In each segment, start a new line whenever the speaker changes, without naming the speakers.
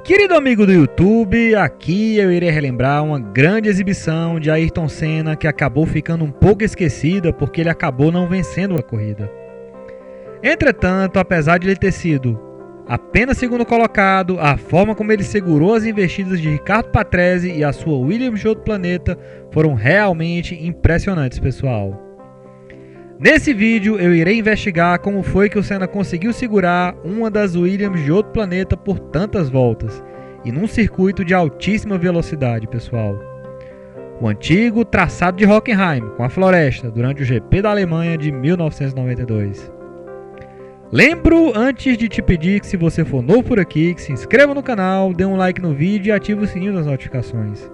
Querido amigo do YouTube, aqui eu irei relembrar uma grande exibição de Ayrton Senna que acabou ficando um pouco esquecida porque ele acabou não vencendo a corrida. Entretanto, apesar de ele ter sido apenas segundo colocado, a forma como ele segurou as investidas de Riccardo Patrese e a sua Williams de outro planeta foram realmente impressionantes, pessoal. Nesse vídeo eu irei investigar como foi que o Senna conseguiu segurar uma das Williams de outro planeta por tantas voltas e num circuito de altíssima velocidade, pessoal. O antigo traçado de Hockenheim com a floresta durante o GP da Alemanha de 1992. Lembro, antes de te pedir que, se você for novo por aqui, que se inscreva no canal, dê um like no vídeo e ative o sininho das notificações.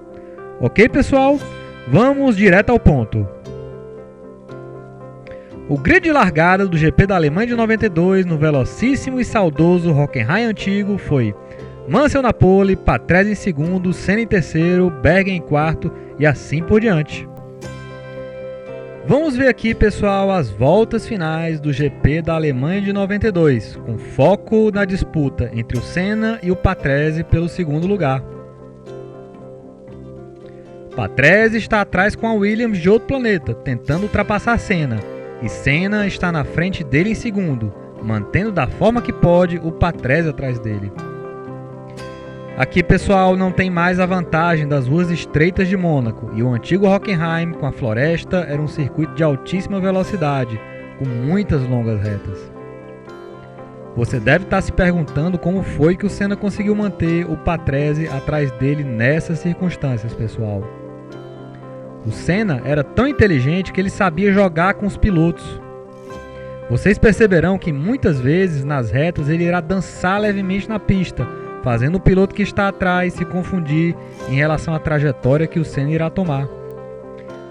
Ok, pessoal? Vamos direto ao ponto. O grid de largada do GP da Alemanha de 92 no velocíssimo e saudoso Hockenheim antigo foi Mansell na pole, Patrese em segundo, Senna em terceiro, Berger em quarto e assim por diante. Vamos ver aqui, pessoal, as voltas finais do GP da Alemanha de 92, com foco na disputa entre o Senna e o Patrese pelo segundo lugar. Patrese está atrás com a Williams de outro planeta, tentando ultrapassar Senna. E Senna está na frente dele em segundo, mantendo da forma que pode o Patrese atrás dele. Aqui, pessoal, não tem mais a vantagem das ruas estreitas de Mônaco, e o antigo Hockenheim com a floresta era um circuito de altíssima velocidade, com muitas longas retas. Você deve estar se perguntando como foi que o Senna conseguiu manter o Patrese atrás dele nessas circunstâncias, pessoal. O Senna era tão inteligente que ele sabia jogar com os pilotos. Vocês perceberão que muitas vezes nas retas ele irá dançar levemente na pista, fazendo o piloto que está atrás se confundir em relação à trajetória que o Senna irá tomar.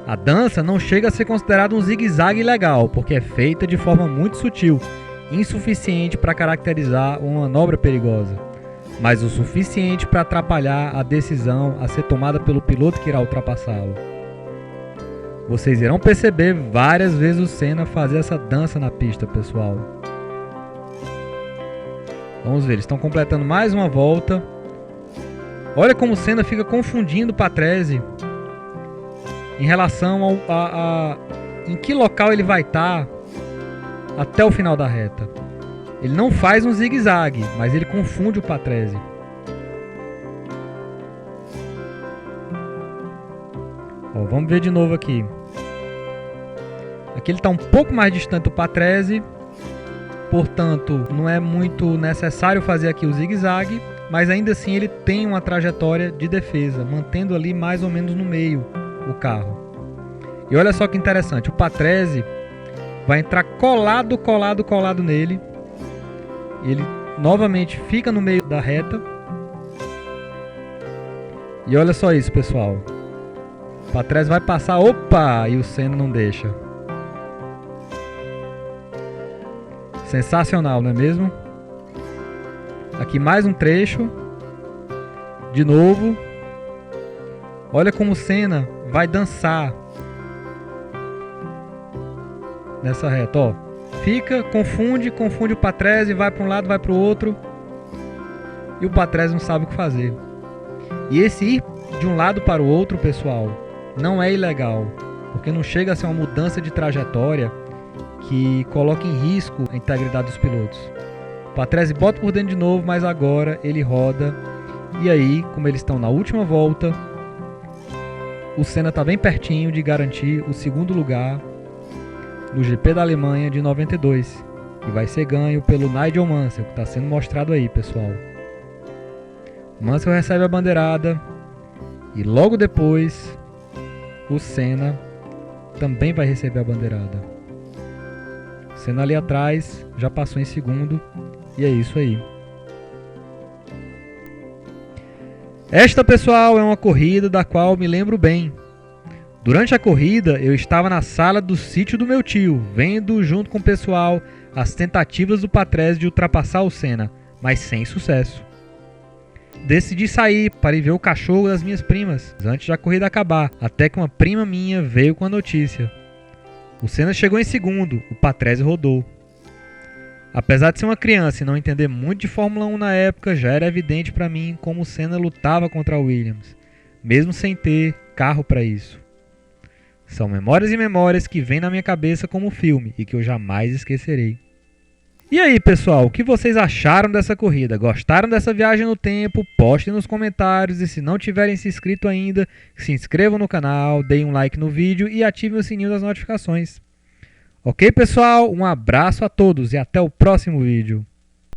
A dança não chega a ser considerada um zigue-zague legal, porque é feita de forma muito sutil, insuficiente para caracterizar uma manobra perigosa, mas o suficiente para atrapalhar a decisão a ser tomada pelo piloto que irá ultrapassá-lo. Vocês irão perceber várias vezes o Senna fazer essa dança na pista, pessoal. Vamos ver, eles estão completando mais uma volta. Olha como o Senna fica confundindo o Patrese em relação em que local ele vai estar até o final da reta. Ele não faz um zigue-zague, mas ele confunde o Patrese. Ó, vamos ver de novo aqui. Aqui ele está um pouco mais distante do Patrese, portanto não é muito necessário fazer aqui o zigue-zague, mas ainda assim ele tem uma trajetória de defesa, mantendo ali mais ou menos no meio o carro. E olha só que interessante, o Patrese vai entrar colado nele, ele novamente fica no meio da reta. E olha só isso, pessoal. O Patrese vai passar, opa, e o Senna não deixa. Sensacional, não é mesmo? Aqui mais um trecho. De novo. Olha como o Senna vai dançar nessa reta, ó. Fica, confunde o Patrese, vai para um lado, vai para o outro. E o Patrese não sabe o que fazer. E esse ir de um lado para o outro, pessoal, não é ilegal, porque não chega a ser uma mudança de trajetória que coloca em risco a integridade dos pilotos. O Patrese bota por dentro de novo, mas agora ele roda. E aí, como eles estão na última volta, o Senna está bem pertinho de garantir o segundo lugar no GP da Alemanha de 92. E vai ser ganho pelo Nigel Mansell, que está sendo mostrado aí, pessoal. Mansell recebe a bandeirada e logo depois o Senna também vai receber a bandeirada. O Senna ali atrás já passou em segundo e é isso aí. Esta, pessoal, é uma corrida da qual me lembro bem. Durante a corrida eu estava na sala do sítio do meu tio, vendo junto com o pessoal as tentativas do Patrese de ultrapassar o Senna, mas sem sucesso. Decidi sair para ir ver o cachorro das minhas primas antes da corrida acabar, até que uma prima minha veio com a notícia. O Senna chegou em segundo, o Patrese rodou. Apesar de ser uma criança e não entender muito de Fórmula 1 na época, já era evidente para mim como o Senna lutava contra a Williams, mesmo sem ter carro para isso. São memórias e memórias que vêm na minha cabeça como filme e que eu jamais esquecerei. E aí, pessoal, o que vocês acharam dessa corrida? Gostaram dessa viagem no tempo? Postem nos comentários e se não tiverem se inscrito ainda, se inscrevam no canal, deem um like no vídeo e ativem o sininho das notificações. Ok, pessoal? Um abraço a todos e até o próximo vídeo.